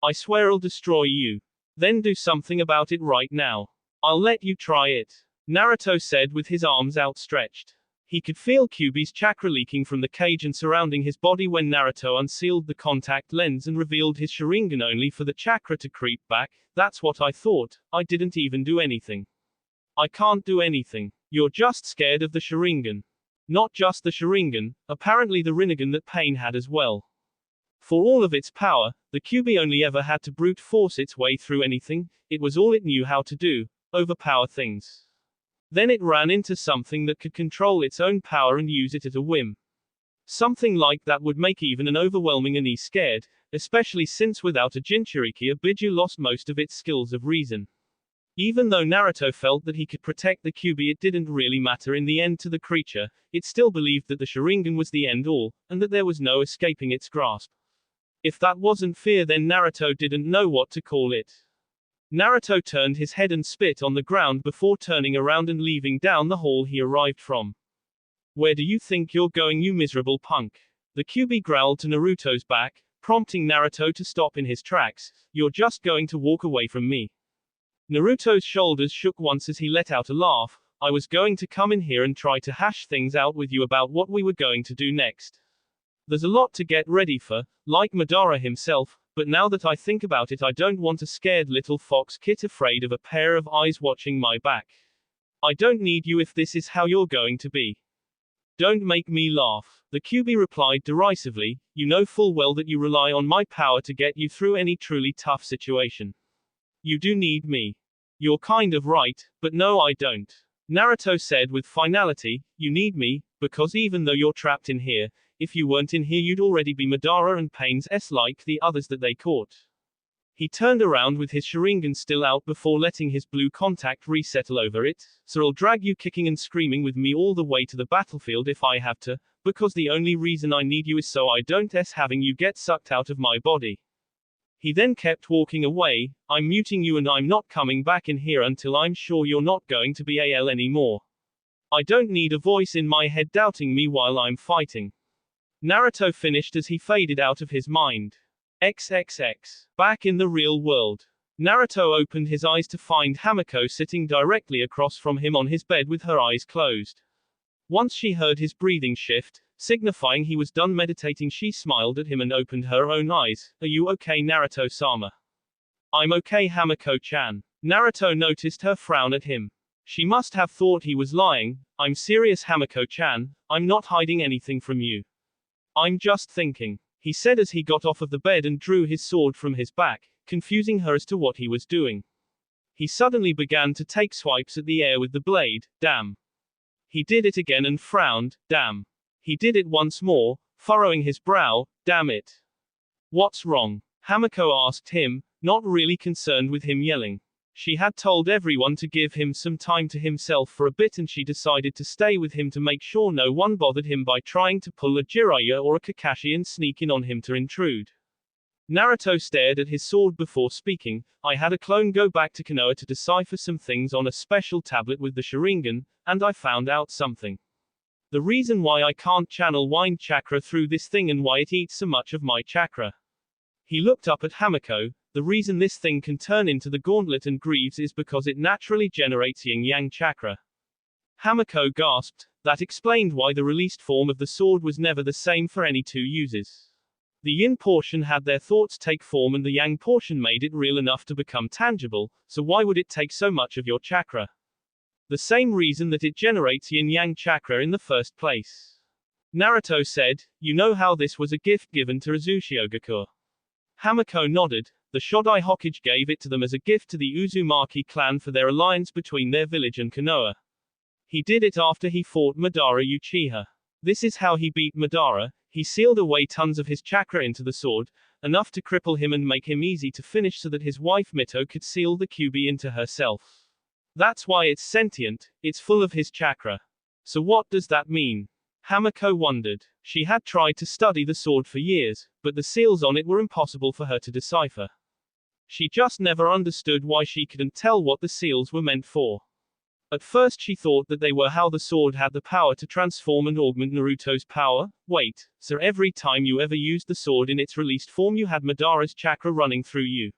I swear I'll destroy you. Then do something about it right now. I'll let you try it. Naruto said with his arms outstretched. He could feel Kyuubi's chakra leaking from the cage and surrounding his body when Naruto unsealed the contact lens and revealed his Sharingan only for the chakra to creep back. That's what I thought, I didn't even do anything. I can't do anything. You're just scared of the Sharingan. Not just the Sharingan, apparently the Rinnegan that Pain had as well. For all of its power, the Kyuubi only ever had to brute force its way through anything, it was all it knew how to do, overpower things. Then it ran into something that could control its own power and use it at a whim. Something like that would make even an overwhelming Ani scared, especially since without a Jinchuriki a Biju lost most of its skills of reason. Even though Naruto felt that he could protect the Kyuubi, it didn't really matter in the end to the creature, it still believed that the Sharingan was the end all, and that there was no escaping its grasp. If that wasn't fear, then Naruto didn't know what to call it. Naruto turned his head and spit on the ground before turning around and leaving down the hall he arrived from. Where do you think you're going, you miserable punk? The Kyuubi growled to Naruto's back, prompting Naruto to stop in his tracks. You're just going to walk away from me. Naruto's shoulders shook once as he let out a laugh. I was going to come in here and try to hash things out with you about what we were going to do next. There's a lot to get ready for, like Madara himself, but now that I think about it, I don't want a scared little fox kid afraid of a pair of eyes watching my back. I don't need you if this is how you're going to be. Don't make me laugh. The Kyuubi replied derisively, you know full well that you rely on my power to get you through any truly tough situation. You do need me. You're kind of right, but no I don't. Naruto said with finality, you need me, because even though you're trapped in here, if you weren't in here you'd already be Madara and Pain's S like the others that they caught. He turned around with his Sharingan still out before letting his blue contact resettle over it. So I'll drag you kicking and screaming with me all the way to the battlefield if I have to, because the only reason I need you is so I don't having you get sucked out of my body. He then kept walking away. I'm muting you and I'm not coming back in here until I'm sure you're not going to be AL anymore. I don't need a voice in my head doubting me while I'm fighting. Naruto finished as he faded out of his mind. XXX. Back in the real world. Naruto opened his eyes to find Hamiko sitting directly across from him on his bed with her eyes closed. Once she heard his breathing shift, signifying he was done meditating, she smiled at him and opened her own eyes. Are you okay, Naruto-sama? I'm okay, Hamiko-chan. Naruto noticed her frown at him. She must have thought he was lying. I'm serious, Hamiko-chan. I'm not hiding anything from you. I'm just thinking, he said as he got off of the bed and drew his sword from his back, confusing her as to what he was doing. He suddenly began to take swipes at the air with the blade. Damn. He did it again and frowned. Damn. He did it once more, furrowing his brow. Damn it. What's wrong? Hamiko asked him, not really concerned with him yelling. She had told everyone to give him some time to himself for a bit, and she decided to stay with him to make sure no one bothered him by trying to pull a Jiraiya or a Kakashi and sneak in on him to intrude. Naruto stared at his sword before speaking. I had a clone go back to Konoha to decipher some things on a special tablet with the Sharingan, and I found out something. The reason why I can't channel wind chakra through this thing and why it eats so much of my chakra. He looked up at Hamiko. The reason this thing can turn into the gauntlet and greaves is because it naturally generates yin-yang chakra. Hamiko gasped. That explained why the released form of the sword was never the same for any two uses. The yin portion had their thoughts take form and the yang portion made it real enough to become tangible, so why would it take so much of your chakra? The same reason that it generates yin-yang chakra in the first place. Naruto said, you know how this was a gift given to Uzumaki. Hamiko nodded. The Shodai Hokage gave it to them as a gift to the Uzumaki clan for their alliance between their village and Konoha. He did it after he fought Madara Uchiha. This is how he beat Madara. He sealed away tons of his chakra into the sword, enough to cripple him and make him easy to finish so that his wife Mito could seal the Kyuubi into herself. That's why it's sentient, it's full of his chakra. So what does that mean? Hamiko wondered. She had tried to study the sword for years, but the seals on it were impossible for her to decipher. She just never understood why she couldn't tell what the seals were meant for. At first she thought that they were how the sword had the power to transform and augment Naruto's power. Wait, so every time you ever used the sword in its released form you had Madara's chakra running through you.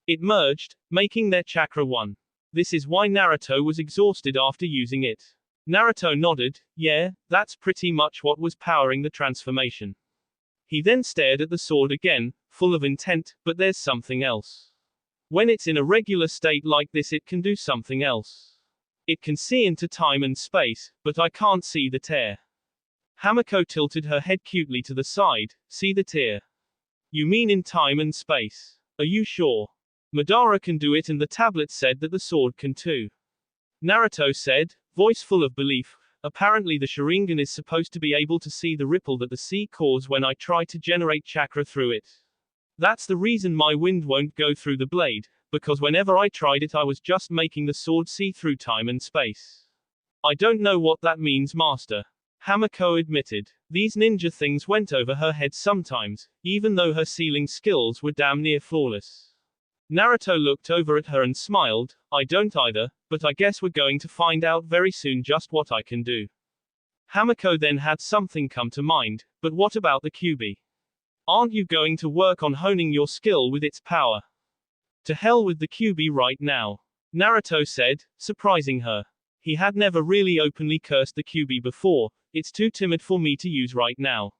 It merged, making their chakra one. This is why Naruto was exhausted after using it. Naruto nodded. Yeah, that's pretty much what was powering the transformation. He then stared at the sword again, full of intent, but there's something else. When it's in a regular state like this it can do something else. It can see into time and space, but I can't see the tear. Hamiko tilted her head cutely to the side. See the tear? You mean in time and space? Are you sure? Madara can do it and the tablet said that the sword can too. Naruto said, voice full of belief. Apparently the Sharingan is supposed to be able to see the ripple that the sea causes when I try to generate chakra through it. That's the reason my wind won't go through the blade, because whenever I tried it I was just making the sword see through time and space. I don't know what that means, master. Hamiko admitted. These ninja things went over her head sometimes, even though her sealing skills were damn near flawless. Naruto looked over at her and smiled. I don't either, but I guess we're going to find out very soon just what I can do. Hamiko then had something come to mind. But what about the Kyuubi? Aren't you going to work on honing your skill with its power? To hell with the Kyuubi right now. Naruto said, surprising her. He had never really openly cursed the Kyuubi before. It's too timid for me to use right now.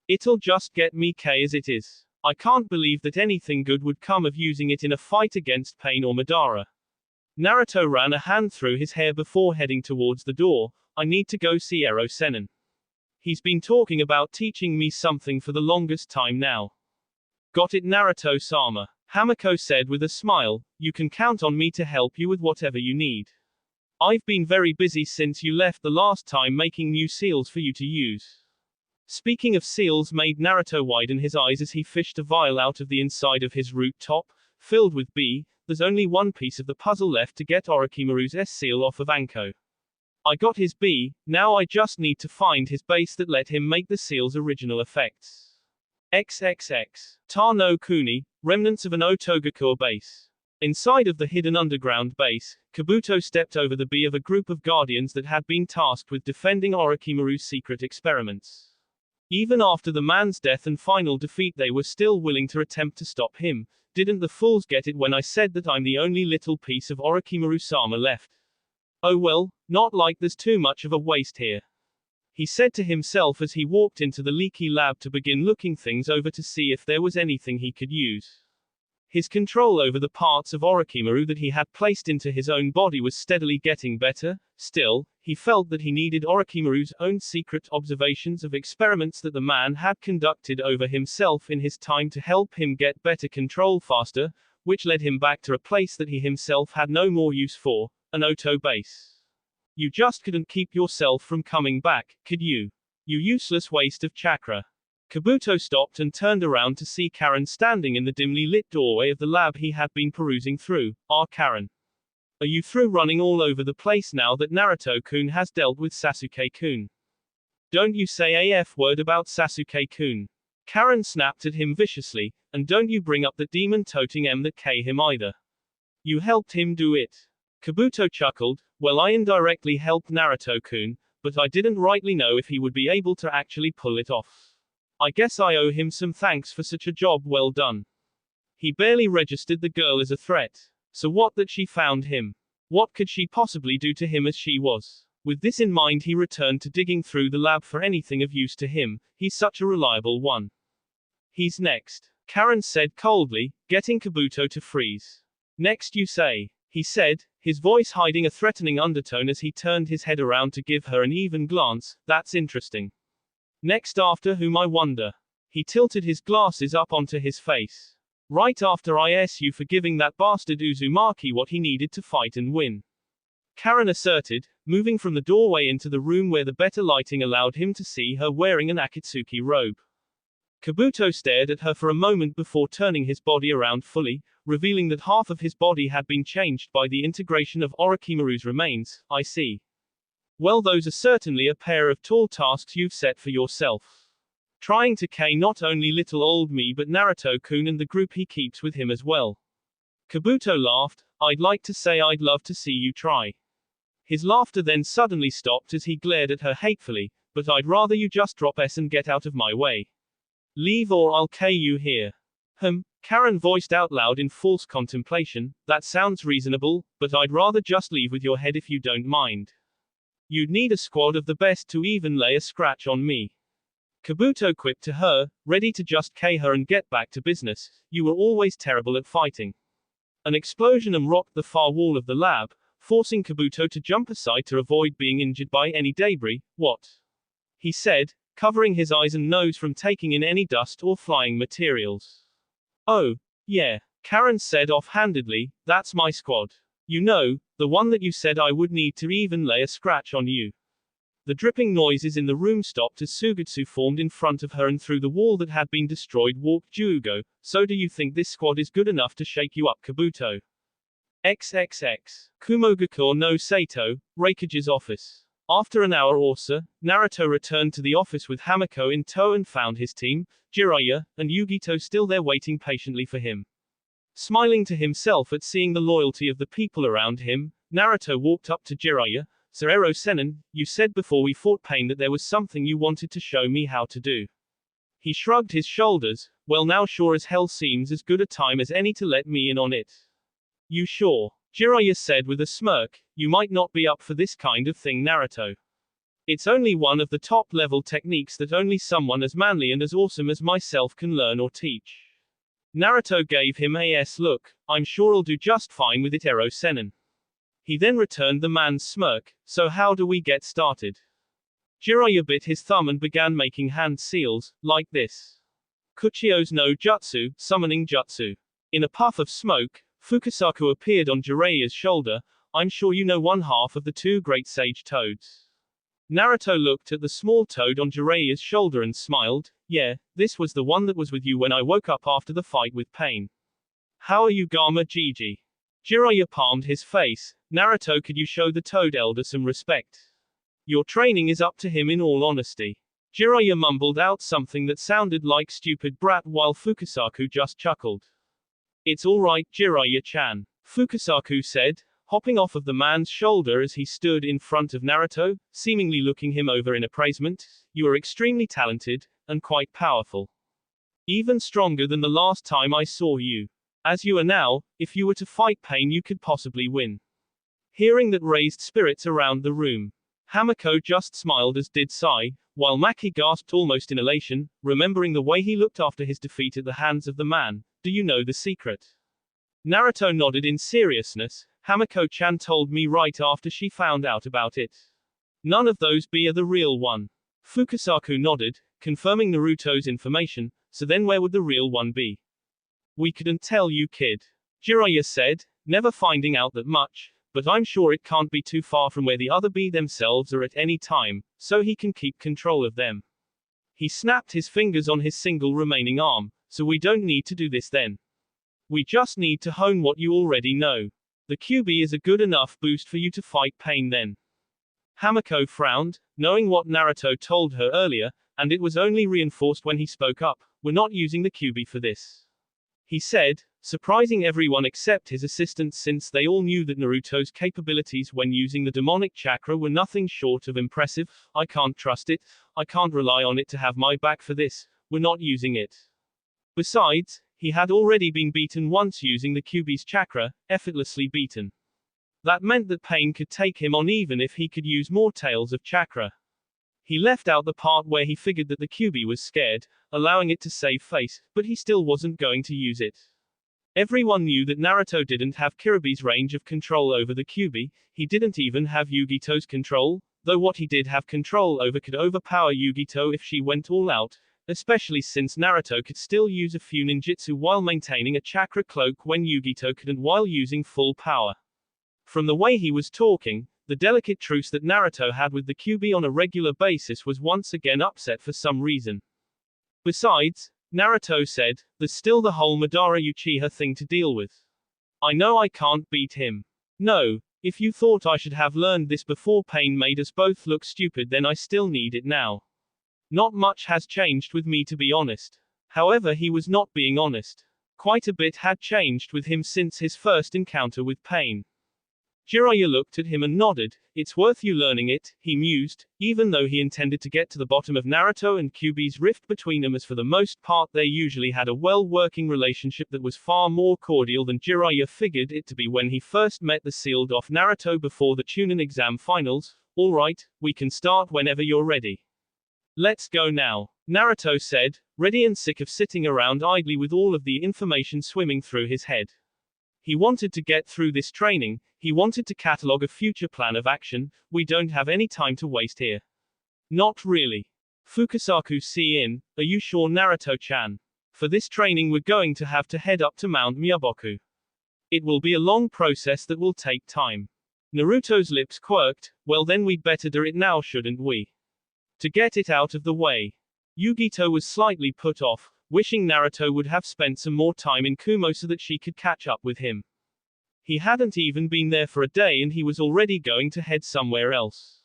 It'll just get me K as it is. I can't believe that anything good would come of using it in a fight against Pain or Madara. Naruto ran a hand through his hair before heading towards the door. I need to go see Ero Sennin. He's been talking about teaching me something for the longest time now. Got it, Naruto-sama. Hamiko said with a smile. You can count on me to help you with whatever you need. I've been very busy since you left the last time making new seals for you to use. Speaking of seals made Naruto widen his eyes as he fished a vial out of the inside of his root top, filled with B. There's only one piece of the puzzle left to get Orochimaru's S seal off of Anko. I got his B, now I just need to find his base that let him make the seal's original effects. XXX. Ta no Kuni, remnants of an Otogakure base. Inside of the hidden underground base, Kabuto stepped over the bee of a group of guardians that had been tasked with defending Orochimaru's secret experiments. Even after the man's death and final defeat, they were still willing to attempt to stop him. Didn't the fools get it when I said that I'm the only little piece of Orochimaru-sama left? Oh well, not like there's too much of a waste here. He said to himself as he walked into the leaky lab to begin looking things over to see if there was anything he could use. His control over the parts of Orochimaru that he had placed into his own body was steadily getting better. Still, he felt that he needed Orochimaru's own secret observations of experiments that the man had conducted over himself in his time to help him get better control faster, which led him back to a place that he himself had no more use for, an Oto base. You just couldn't keep yourself from coming back, could you? You useless waste of chakra. Kabuto stopped and turned around to see Karen standing in the dimly lit doorway of the lab he had been perusing through. Ah, Karen. Are you through running all over the place now that Naruto-kun has dealt with Sasuke-kun? Don't you say a F-word about Sasuke-kun. Karen snapped at him viciously, and don't you bring up the demon-toting M that K him either. You helped him do it. Kabuto chuckled. Well, I indirectly helped Naruto-kun, but I didn't rightly know if he would be able to actually pull it off. I guess I owe him some thanks for such a job well done. He barely registered the girl as a threat. So what that she found him? What could she possibly do to him as she was? With this in mind, he returned to digging through the lab for anything of use to him. He's such a reliable one. He's next, Karen said coldly, getting Kabuto to freeze. Next you say, he said, his voice hiding a threatening undertone as he turned his head around to give her an even glance. That's interesting. Next after whom I wonder? He tilted his glasses up onto his face. Right after ISU for giving that bastard Uzumaki what he needed to fight and win. Karen asserted, moving from the doorway into the room where the better lighting allowed him to see her wearing an Akatsuki robe. Kabuto stared at her for a moment before turning his body around fully, revealing that half of his body had been changed by the integration of Orochimaru's remains. I see. Well, those are certainly a pair of tall tasks you've set for yourself. Trying to K not only little old me but Naruto-kun and the group he keeps with him as well. Kabuto laughed. I'd like to say I'd love to see you try. His laughter then suddenly stopped as he glared at her hatefully, but I'd rather you just drop S and get out of my way. Leave or I'll K you here. Karen voiced out loud in false contemplation. That sounds reasonable, but I'd rather just leave with your head if you don't mind. You'd need a squad of the best to even lay a scratch on me. Kabuto quipped to her, ready to just K her and get back to business. You were always terrible at fighting. An explosion rocked the far wall of the lab, forcing Kabuto to jump aside to avoid being injured by any debris. What? He said, covering his eyes and nose from taking in any dust or flying materials. Oh, yeah, Karen said offhandedly, that's my squad. You know, the one that you said I would need to even lay a scratch on you. The dripping noises in the room stopped as Sugetsu formed in front of her and through the wall that had been destroyed walked Jugo. So do you think this squad is good enough to shake you up, Kabuto? XXX. Kumogakure no Sato, Raikage's office. After an hour or so, Naruto returned to the office with Hamako in tow and found his team, Jiraiya, and Yugito still there waiting patiently for him. Smiling to himself at seeing the loyalty of the people around him, Naruto walked up to Jiraiya. Sir Ero-sennin, you said before we fought pain that there was something you wanted to show me how to do. He shrugged his shoulders. Well, now sure as hell seems as good a time as any to let me in on it. You sure? Jiraiya said with a smirk. You might not be up for this kind of thing, Naruto. It's only one of the top-level techniques that only someone as manly and as awesome as myself can learn or teach. Naruto gave him a yes look. I'm sure I'll do just fine with it, Ero-sennin. He then returned the man's smirk. So how do we get started? Jiraiya bit his thumb and began making hand seals, like this. Kuchio's no jutsu, summoning jutsu. In a puff of smoke, Fukasaku appeared on Jiraiya's shoulder. I'm sure you know one half of the two great sage toads. Naruto looked at the small toad on Jiraiya's shoulder and smiled. Yeah, this was the one that was with you when I woke up after the fight with pain. How are you, Gama Gigi? Jiraiya palmed his face. Naruto, could you show the toad elder some respect? Your training is up to him in all honesty. Jiraiya mumbled out something that sounded like stupid brat while Fukasaku just chuckled. It's alright, Jiraiya-chan, Fukasaku said, hopping off of the man's shoulder as he stood in front of Naruto, seemingly looking him over in appraisement. You are extremely talented, and quite powerful. Even stronger than the last time I saw you. As you are now, if you were to fight Pain you could possibly win. Hearing that raised spirits around the room. Hamako just smiled as did Sai, while Maki gasped almost in elation, remembering the way he looked after his defeat at the hands of the man. Do you know the secret? Naruto nodded in seriousness. Hamako-chan told me right after she found out about it. None of those are the real one. Fukasaku nodded, confirming Naruto's information, so then where would the real one be? We couldn't tell you, kid. Jiraiya said, never finding out that much, but I'm sure it can't be too far from where the other be themselves are at any time, so he can keep control of them. He snapped his fingers on his single remaining arm, so we don't need to do this then. We just need to hone what you already know. The QB is a good enough boost for you to fight Pain then. Hamako frowned, knowing what Naruto told her earlier, and it was only reinforced when he spoke up. We're not using the QB for this. He said, surprising everyone except his assistants since they all knew that Naruto's capabilities when using the demonic chakra were nothing short of impressive. I can't trust it, I can't rely on it to have my back for this, we're not using it. Besides, he had already been beaten once using the QB's chakra, effortlessly beaten. That meant that Pain could take him on even if he could use more tails of chakra. He left out the part where he figured that the QB was scared, allowing it to save face, but he still wasn't going to use it. Everyone knew that Naruto didn't have Kiribi's range of control over the QB, he didn't even have Yugito's control, though what he did have control over could overpower Yugito if she went all out, especially since Naruto could still use a few ninjutsu while maintaining a chakra cloak when Yugito couldn't while using full power. From the way he was talking, the delicate truce that Naruto had with the QB on a regular basis was once again upset for some reason. Besides, Naruto said, there's still the whole Madara Uchiha thing to deal with. I know I can't beat him. No, if you thought I should have learned this before Pain made us both look stupid then I still need it now. Not much has changed with me to be honest. However, he was not being honest. Quite a bit had changed with him since his first encounter with Pain. Jiraiya looked at him and nodded. It's worth you learning it, he mused, even though he intended to get to the bottom of Naruto and Kyuubi's rift between them as for the most part they usually had a well-working relationship that was far more cordial than Jiraiya figured it to be when he first met the sealed-off Naruto before the Chunin exam finals. Alright, we can start whenever you're ready. Let's go now, Naruto said, ready and sick of sitting around idly with all of the information swimming through his head. He wanted to get through this training, he wanted to catalog a future plan of action. We don't have any time to waste here. Not really. Fukasaku-in, are you sure, Naruto-chan? For this training we're going to have to head up to Mount Myoboku. It will be a long process that will take time. Naruto's lips quirked. Well then we'd better do it now, shouldn't we? To get it out of the way. Yugito was slightly put off, wishing Naruto would have spent some more time in Kumo so that she could catch up with him. He hadn't even been there for a day and he was already going to head somewhere else.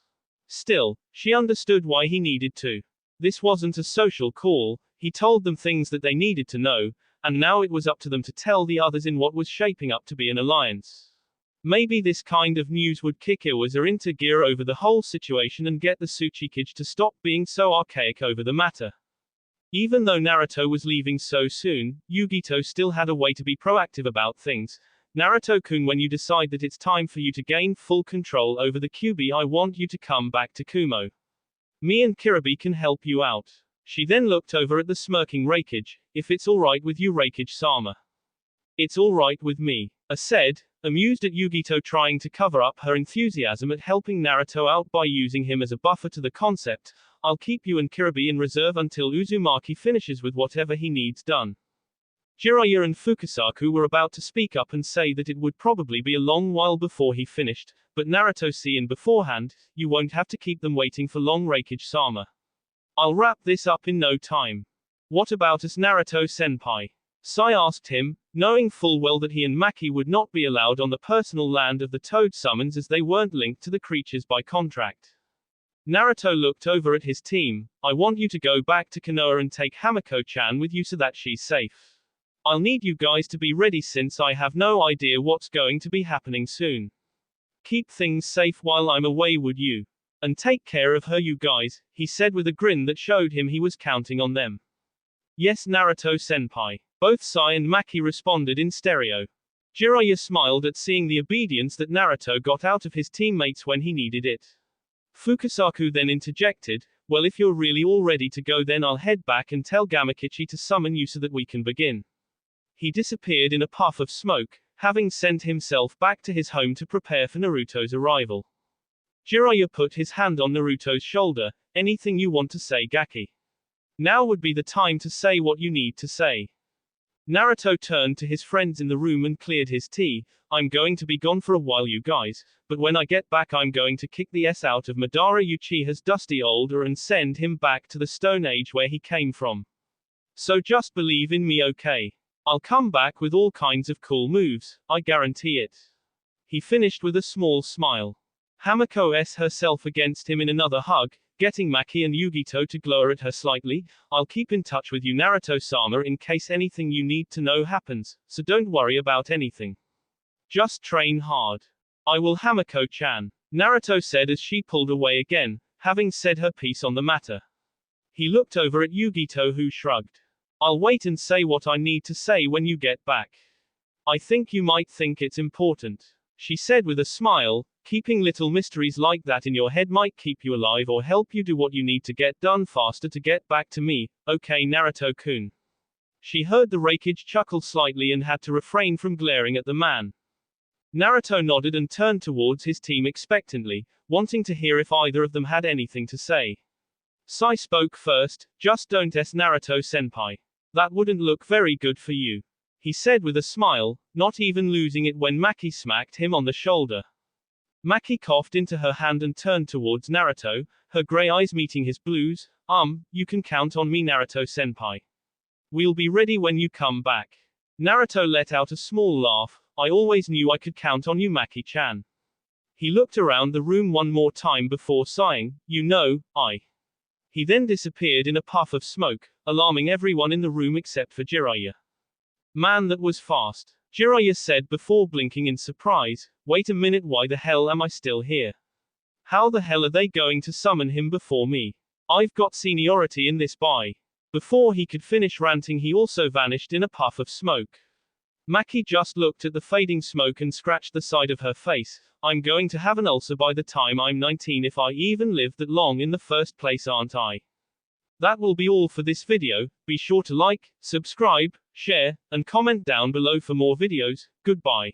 Still, she understood why he needed to. This wasn't a social call, he told them things that they needed to know, and now it was up to them to tell the others in what was shaping up to be an alliance. Maybe this kind of news would kick Iwasa into gear over the whole situation and get the Tsuchikage to stop being so archaic over the matter. Even though Naruto was leaving so soon, Yugito still had a way to be proactive about things. Naruto-kun, when you decide that it's time for you to gain full control over the QB, I want you to come back to Kumo. Me and Kiribi can help you out. She then looked over at the smirking Raikage. If it's alright with you, Raikage-sama. It's alright with me, I said, amused at Yugito trying to cover up her enthusiasm at helping Naruto out by using him as a buffer to the concept. I'll keep you and Kiribi in reserve until Uzumaki finishes with whatever he needs done. Jiraiya and Fukasaku were about to speak up and say that it would probably be a long while before he finished, but Naruto-in beforehand, you won't have to keep them waiting for long, Raikage-sama. I'll wrap this up in no time. What about us, Naruto-senpai? Sai asked him, knowing full well that he and Maki would not be allowed on the personal land of the Toad Summons as they weren't linked to the creatures by contract. Naruto looked over at his team. I want you to go back to Konoha and take Hamako-chan with you so that she's safe. I'll need you guys to be ready since I have no idea what's going to be happening soon. Keep things safe while I'm away, would you? And take care of her, you guys, he said with a grin that showed him he was counting on them. Yes, Naruto-senpai. Both Sai and Maki responded in stereo. Jiraiya smiled at seeing the obedience that Naruto got out of his teammates when he needed it. Fukasaku then interjected, well, if you're really all ready to go, then I'll head back and tell Gamakichi to summon you so that we can begin. He disappeared in a puff of smoke, having sent himself back to his home to prepare for Naruto's arrival. Jiraiya put his hand on Naruto's shoulder. Anything you want to say, Gaki? Now would be the time to say what you need to say. Naruto turned to his friends in the room and cleared his tea. I'm going to be gone for a while, you guys, but when I get back I'm going to kick the S out of Madara Uchiha's dusty older and send him back to the Stone Age where he came from. So just believe in me, okay? I'll come back with all kinds of cool moves, I guarantee it. He finished with a small smile. Hamako s herself against him in another hug, getting Maki and Yugito to glower at her slightly. I'll keep in touch with you, Naruto-sama, in case anything you need to know happens, so don't worry about anything. Just train hard. I will, Hamako-chan, Naruto said as she pulled away again, having said her piece on the matter. He looked over at Yugito, who shrugged. I'll wait and say what I need to say when you get back. I think you might think it's important, she said with a smile. Keeping little mysteries like that in your head might keep you alive or help you do what you need to get done faster to get back to me, okay, Naruto-kun? She heard the Raikage chuckle slightly and had to refrain from glaring at the man. Naruto nodded and turned towards his team expectantly, wanting to hear if either of them had anything to say. Sai spoke first. Just don't Naruto-senpai. That wouldn't look very good for you, he said with a smile, not even losing it when Maki smacked him on the shoulder. Maki coughed into her hand and turned towards Naruto, her gray eyes meeting his blues. You can count on me, Naruto-senpai. We'll be ready when you come back. Naruto let out a small laugh. I always knew I could count on you, Maki-chan. He looked around the room one more time before sighing, you know, He then disappeared in a puff of smoke, alarming everyone in the room except for Jiraiya. Man, that was fast, Jiraiya said before blinking in surprise. Wait a minute, why the hell am I still here? How the hell are they going to summon him before me? I've got seniority in this buy. Before he could finish ranting, he also vanished in a puff of smoke. Maki just looked at the fading smoke and scratched the side of her face. I'm going to have an ulcer by the time I'm 19 if I even live that long in the first place, aren't I? That will be all for this video. Be sure to like, subscribe, share, and comment down below for more videos. Goodbye.